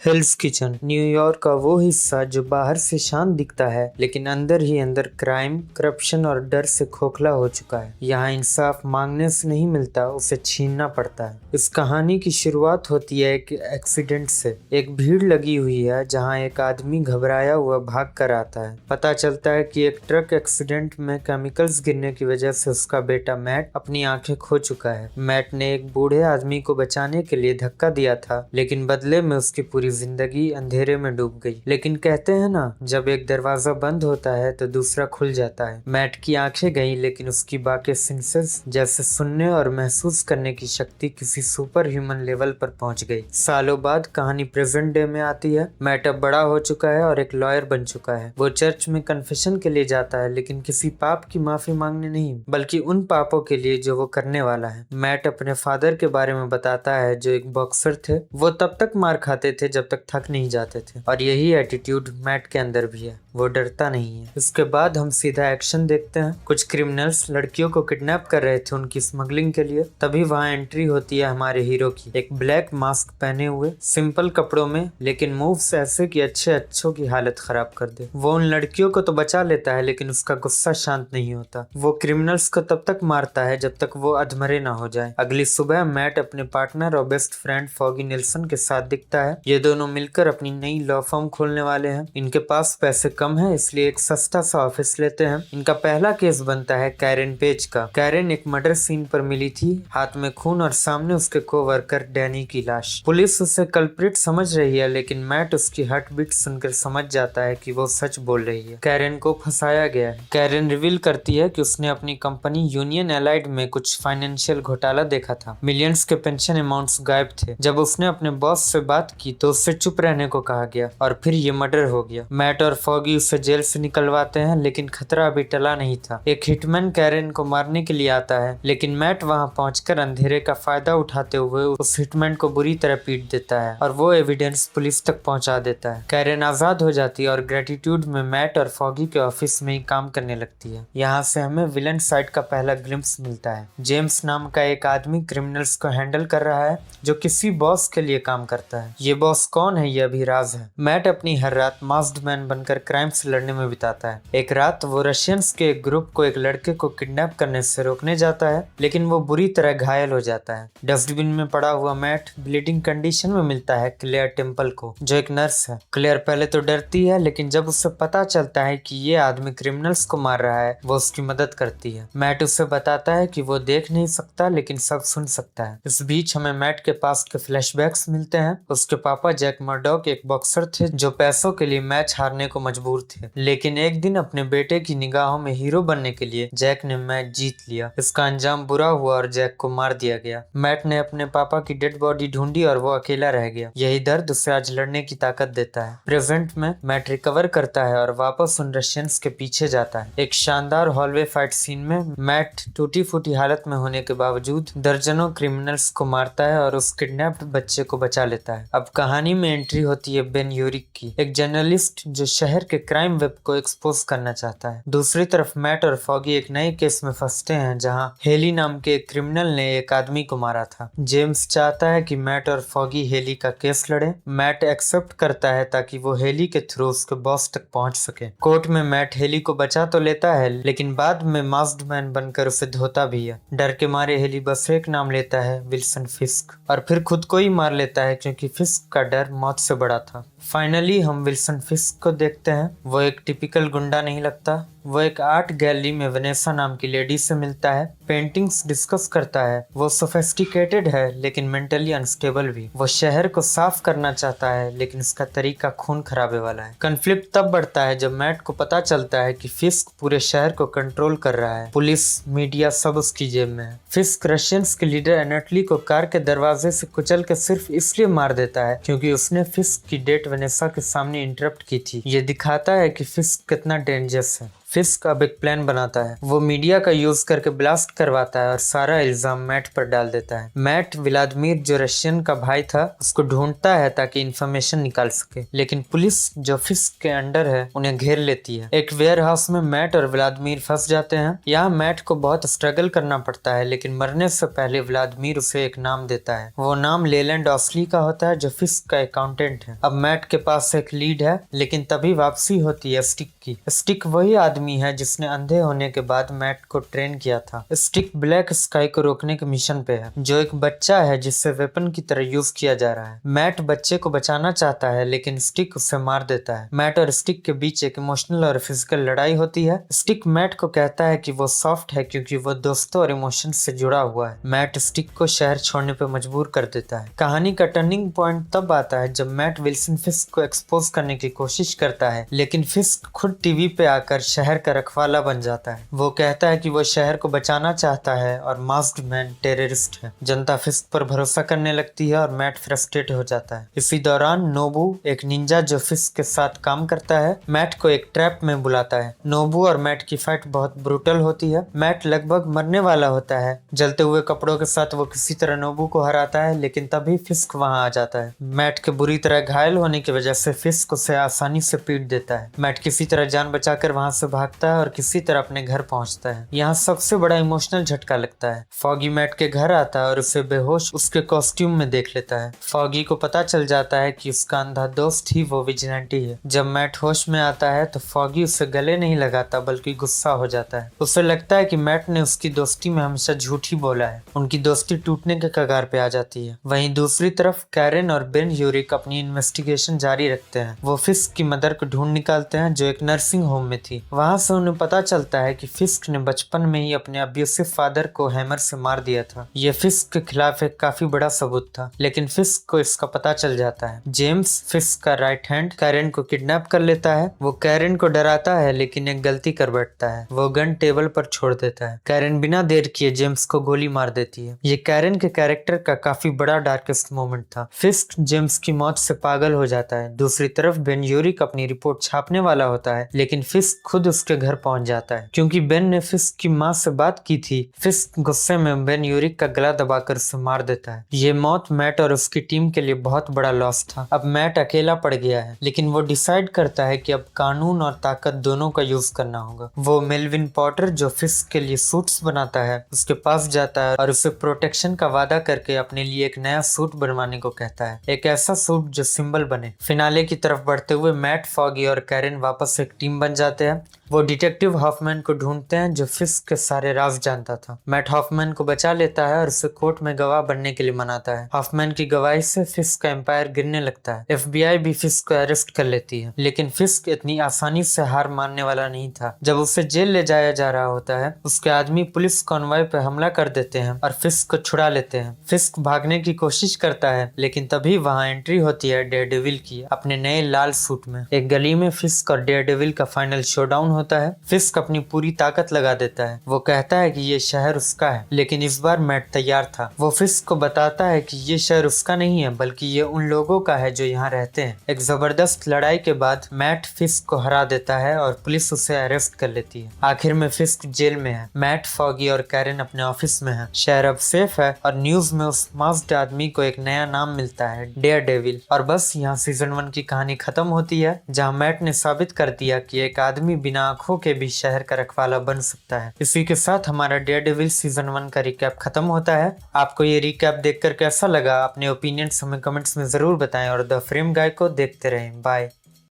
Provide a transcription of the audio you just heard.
हेल्स kitchen New York का वो हिस्सा जो बाहर से शांत दिखता है लेकिन अंदर ही अंदर क्राइम, करप्शन और डर से खोखला हो चुका है। यहाँ इंसाफ मांगने से नहीं मिलता, उसे छीनना पड़ता है। इस कहानी की शुरुआत होती है एक एक्सीडेंट से। एक भीड़ लगी हुई है जहाँ एक आदमी घबराया हुआ भाग कर आता है। पता चलता है कि एक ट्रक एक्सीडेंट में केमिकल्स गिरने की वजह से उसका बेटा मैट अपनी आंखें खो चुका है। मैट ने एक बूढ़े आदमी को बचाने के लिए धक्का दिया था, लेकिन बदले में उसकी पूरी जिंदगी अंधेरे में डूब गई। लेकिन कहते हैं ना, जब एक दरवाजा बंद होता है तो दूसरा खुल जाता है। मैट की आंखें गई, लेकिन उसकी बाकी सेंसेस जैसे सुनने और महसूस करने की शक्ति किसी सुपर ह्यूमन लेवल पर पहुंच गई। सालों बाद कहानी प्रेजेंट डे में आती है। मैट अब बड़ा हो चुका है और एक लॉयर बन चुका है। वो चर्च में कन्फेशन के लिए जाता है, लेकिन किसी पाप की माफी मांगने नहीं, बल्कि उन पापों के लिए जो वो करने वाला है। मैट अपने फादर के बारे में बताता है, जो एक बॉक्सर थे। वो तब तक मार खाते थे जब तक थक नहीं जाते थे, और यही एटीट्यूड मैट के अंदर भी है। वो डरता नहीं है। इसके बाद हम सीधा एक्शन देखते हैं। कुछ क्रिमिनल्स लड़कियों को किडनैप कर रहे थे उनकी स्मगलिंग के लिए। तभी वहाँ एंट्री होती है हमारे हीरो की, एक ब्लैक मास्क पहने हुए, सिंपल कपड़ों में, लेकिन मूव्स ऐसे कि अच्छों की हालत खराब कर दे। वो उन लड़कियों को तो बचा लेता है, लेकिन उसका गुस्सा शांत नहीं होता। वो क्रिमिनल्स को तब तक मारता है जब तक वो अधमरे ना हो जाए। अगली सुबह मैट अपने पार्टनर और बेस्ट फ्रेंड फॉगी निल्सन के साथ दिखता है। ये दोनों मिलकर अपनी नई लॉ फर्म खोलने वाले हैं। इनके पास पैसे कम है, इसलिए एक सस्ता सा ऑफिस लेते हैं। इनका पहला केस बनता है कैरेन पेज का। कैरेन एक मर्डर सीन पर मिली थी, हाथ में खून और सामने उसके कोवर्कर डैनी की लाश। पुलिस उसे कल्प्रिट समझ रही है, लेकिन मैट उसकी हार्ट बीट सुनकर समझ जाता है कि वो सच बोल रही है। कैरेन को फंसाया गया है। कैरेन रिवील करती है कि उसने अपनी कंपनी यूनियन एलाइड में कुछ फाइनेंशियल घोटाला देखा था। मिलियंस के पेंशन अमाउंट्स गायब थे। जब उसने अपने बॉस से बात की तो उससे चुप रहने को कहा गया, और फिर ये मर्डर हो गया। मैट और फॉगी उसे जेल से निकलवाते हैं, लेकिन खतरा अभी टला नहीं था। एक हिटमैन कैरेन को मारने के लिए आता है, लेकिन मैट वहां पहुंचकर अंधेरे का फायदा उठाते हुए उस हिटमैन को बुरी तरह पीट देता है, और वो एविडेंस पुलिस तक पहुंचा देता है। कैरेन आजाद हो जाती है और ग्रेटिट्यूड में मैट और फॉगी के ऑफिस में ही काम करने लगती है। यहाँ से हमें विलन साइड का पहला ग्लिम्प्स मिलता है। जेम्स नाम का एक आदमी क्रिमिनल्स को हैंडल कर रहा है, जो किसी बॉस के लिए काम करता है। ये बॉस कौन है, ये अभी राज है। मैट अपनी हर रात मास्क्ड मैन बनकर क्राइम से लड़ने में बिताता है। एक रात वो रशियंस के एक ग्रुप को एक लड़के को किडनैप करने से रोकने जाता है, लेकिन वो बुरी तरह घायल हो जाता है। डस्टबिन में पड़ा हुआ मैट ब्लीडिंग कंडीशन में मिलता है क्लेयर टेम्पल को, जो एक नर्स है। क्लेयर पहले तो डरती है, लेकिन जब उसे पता चलता है कि ये आदमी क्रिमिनल्स को मार रहा है, वो उसकी मदद करती है। मैट उसे बताता है कि वो देख नहीं सकता, लेकिन सब सुन सकता है। इस बीच हमें मैट के पास के फ्लैशबैक्स मिलते हैं। उसके पापा जैक मर्डॉक एक बॉक्सर थे जो पैसों के लिए मैच हारने को मजबूर थे, लेकिन एक दिन अपने बेटे की निगाहों में हीरो बनने के लिए जैक ने मैच जीत लिया। इसका अंजाम बुरा हुआ और जैक को मार दिया गया। मैट ने अपने पापा की डेड बॉडी ढूंढी और वो अकेला रह गया। यही दर्द उसे आज लड़ने की ताकत देता है। प्रेजेंट में मैट रिकवर करता है और वापस उन रशियंस के पीछे जाता है। एक शानदार हॉलवे फाइट सीन में मैट टूटी फूटी हालत में होने के बावजूद दर्जनों क्रिमिनल्स को मारता है और उस किडनैप्ड बच्चे को बचा लेता है। अब कहानी में एंट्री होती है बेन यूरिक की, एक जर्नलिस्ट जो शहर के क्राइम वेब को एक्सपोज करना चाहता है। दूसरी तरफ मैट और फॉगी एक नए केस में फंसते हैं, जहां हेली नाम के एक क्रिमिनल ने एक आदमी को मारा था। जेम्स चाहता है कि मैट और फॉगी हेली का केस लड़े। मैट एक्सेप्ट करता है ताकि वो हेली के थ्रू उसके बॉस तक पहुंच सके। कोर्ट में मैट हेली को बचा तो लेता है, लेकिन बाद में मास्क्ड मैन बनकर उसे धोता भी है। डर के मारे हेली बस एक नाम लेता है, विल्सन फिस्क, और फिर खुद को ही मार लेता है, क्योंकि फिस्क का डर मौत से बड़ा था। फाइनली हम विल्सन फिस्क को देखते हैं। वो एक टिपिकल गुंडा नहीं लगता। वो एक आर्ट गैलरी में वनेसा नाम की लेडी से मिलता है, पेंटिंग्स डिस्कस करता है। वो सोफिस्टिकेटेड है, लेकिन मेंटली अनस्टेबल भी। वो शहर को साफ करना चाहता है, लेकिन उसका तरीका खून खराबे वाला है। कन्फ्लिक्ट तब बढ़ता है जब मैट को पता चलता है कि फिस्क पूरे शहर को कंट्रोल कर रहा है। पुलिस, मीडिया सब उसकी जेब में है। फिस्क रशियंस के लीडर एनेटली को कार के दरवाजे से कुचल के सिर्फ इसलिए मार देता है क्योंकि उसने फिस्क की डेट वनेसा के सामने इंटरप्ट की थी। ये दिखाता है कि फिस्क कितना डेंजरस है। फिस्क अब एक प्लान बनाता है। वो मीडिया का यूज करके ब्लास्ट करवाता है और सारा इल्जाम मैट पर डाल देता है। मैट व्लादिमीर जो रशियन का भाई था उसको ढूंढता है ताकि इंफॉर्मेशन निकाल सके, लेकिन पुलिस जो फिस्क के अंडर है उन्हें घेर लेती है। एक वेयर हाउस में मैट और व्लादिमीर फंस जाते हैं। यहाँ मैट को बहुत स्ट्रगल करना पड़ता है, लेकिन मरने से पहले व्लादिमीर उसे एक नाम देता है। वो नाम लेलैंड ऑस्ली का होता है जो फिस्क का अकाउंटेंट है। अब मैट के पास एक लीड है, लेकिन तभी वापसी होती है स्टिक की। स्टिक वही आदमी है जिसने अंधे होने के बाद मैट को ट्रेन किया था। स्टिक ब्लैक स्काई को रोकने के मिशन पे है, जो एक बच्चा है जिससे वेपन की तरह यूज किया जा रहा है। मैट बच्चे को बचाना चाहता है, लेकिन स्टिक उसे मार देता है। मैट और स्टिक के बीच एक इमोशनल और फिजिकल लड़ाई होती है। स्टिक मैट को कहता है कि वो सॉफ्ट है क्योंकि वो दोस्तों और इमोशन से जुड़ा हुआ है। मैट स्टिक को शहर छोड़ने पे मजबूर कर देता है। कहानी का टर्निंग पॉइंट तब आता है जब मैट विल्सन फिस्क को एक्सपोज करने की कोशिश करता है, लेकिन फिस्क खुद टीवी पे आकर शहर का रखवाला बन जाता है। वो कहता है कि वो शहर को बचाना चाहता है और मास्क्ड मैन टेररिस्ट है। जनता फिस्क पर भरोसा करने लगती है और मैट फ्रस्ट्रेट हो जाता है। इसी दौरान नोबू, एक निंजा जो फिस्क के साथ काम करता है, मैट को एक ट्रैप में बुलाता है। नोबू और मैट की फाइट बहुत ब्रूटल होती है। मैट लगभग मरने वाला होता है। जलते हुए कपड़ों के साथ वो किसी तरह नोबू को हराता है, लेकिन तभी फिस्क वहां आ जाता है। मैट के बुरी तरह घायल होने की वजह से फिस्क उसे आसानी से पीट देता है। मैट किसी तरह जान बचाकर वहां से भागता है और किसी तरह अपने घर पहुंचता है। यहाँ सबसे बड़ा इमोशनल झटका लगता है। फॉगी मैट के घर आता है और उसे बेहोश उसके कॉस्ट्यूम में देख लेता है। फॉगी को पता चल जाता है कि उसका अंधा दोस्त ही वो विजिलेंटी है। जब मैट होश में आता है तो फॉगी उसे गले नहीं लगाता बल्कि गुस्सा हो जाता है। उसे लगता है कि मैट ने उसकी दोस्ती में हमेशा झूठ ही बोला है। उनकी दोस्ती टूटने के कगार पे आ जाती है। वहीं दूसरी तरफ कैरेन और बेन यूरिक अपनी इन्वेस्टिगेशन जारी रखते हैं। वो फिस्क की मदर को ढूंढ निकालते हैं जो एक नर्सिंग होम में थी। वहां से उन्हें पता चलता है कि फिस्क ने बचपन में ही अपने अब्यूसिव फादर को हैमर से मार दिया था। ये फिस्क के खिलाफ एक काफी बड़ा सबूत था, लेकिन फिस्क को इसका पता चल जाता है। जेम्स, फिस्क का राइट हैंड, कैरेन को किडनैप कर लेता है। वो कैरेन को डराता है, लेकिन एक गलती कर बैठता है। वो गन टेबल पर छोड़ देता है। कैरेन बिना देर किए जेम्स को गोली मार देती है। ये कैरेन के कैरेक्टर का काफी बड़ा डार्केस्ट मोमेंट था। फिस्क जेम्स की मौत से पागल हो जाता है। दूसरी तरफ बेन यूरिक अपनी रिपोर्ट छापने वाला होता है, लेकिन फिस्क खुद उसके घर पहुंच जाता है। क्योंकि बेन ने फिस्क की माँ से बात की थी, फिस्क गुस्से में बेन यूरिक का गला दबाकर उसे मार देता है। ये मौत मैट और उसकी टीम के लिए बहुत बड़ा लॉस था। अब मैट अकेला पड़ गया है, लेकिन वो डिसाइड करता है कि अब कानून और ताकत दोनों का यूज करना होगा। वो मेल्विन पॉटर जो फिस्क के लिए सूट्स बनाता है उसके पास जाता है और उसे प्रोटेक्शन का वादा करके अपने लिए एक नया सूट बनवाने को कहता है, एक ऐसा सूट जो सिंबल बने। फिनाले की तरफ बढ़ते हुए मैट, फॉगी और कैरेन वापस एक टीम बन जाते हैं। वो डिटेक्टिव हॉफमैन को ढूंढते हैं जो फिस्क के सारे राज जानता था। मैट हॉफमैन को बचा लेता है और उसे कोर्ट में गवाह बनने के लिए मनाता है। हॉफमैन की गवाही से फिस्क का एम्पायर गिरने लगता है। FBI भी फिस्क को अरेस्ट कर लेती है, लेकिन फिस्क इतनी आसानी से हार मानने वाला नहीं था। जब उसे जेल ले जाया जा रहा होता है, उसके आदमी पुलिस कॉन्वॉय पे हमला कर देते हैं और फिस्क को छुड़ा लेते हैं। फिस्क भागने की कोशिश करता है, लेकिन तभी वहां एंट्री होती है डेयरडेविल की अपने नए लाल सूट में। एक गली में फिस्क और डेयरडेविल का फाइनल शोडाउन होता है। फिस्क अपनी पूरी ताकत लगा देता है। वो कहता है कि ये शहर उसका है, लेकिन इस बार मैट तैयार था। वो फिस्क को बताता है कि ये शहर उसका नहीं है, बल्कि ये उन लोगों का है जो यहाँ रहते हैं। एक जबरदस्त लड़ाई के बाद मैट फिस्क को हरा देता है और पुलिस उसे अरेस्ट कर लेती है। आखिर में फिस्क जेल में है। मैट, फॉगी और कैरेन अपने ऑफिस में है। शहर अब सेफ है और न्यूज में उस मास्क्ड आदमी को एक नया नाम मिलता है, डेयरडेविल। और बस यहाँ सीजन 1 की कहानी खत्म होती है, जहाँ मैट ने साबित कर दिया कि एक आदमी बिना आंखों के भी शहर का रखवाला बन सकता है। इसी के साथ हमारा डेयरडेविल सीजन 1 का रिकैप खत्म होता है। आपको ये रिकैप देखकर कैसा लगा? अपने ओपिनियंस हमें कमेंट्स में जरूर बताएं और द फ्रेम गाय को देखते रहें। बाय।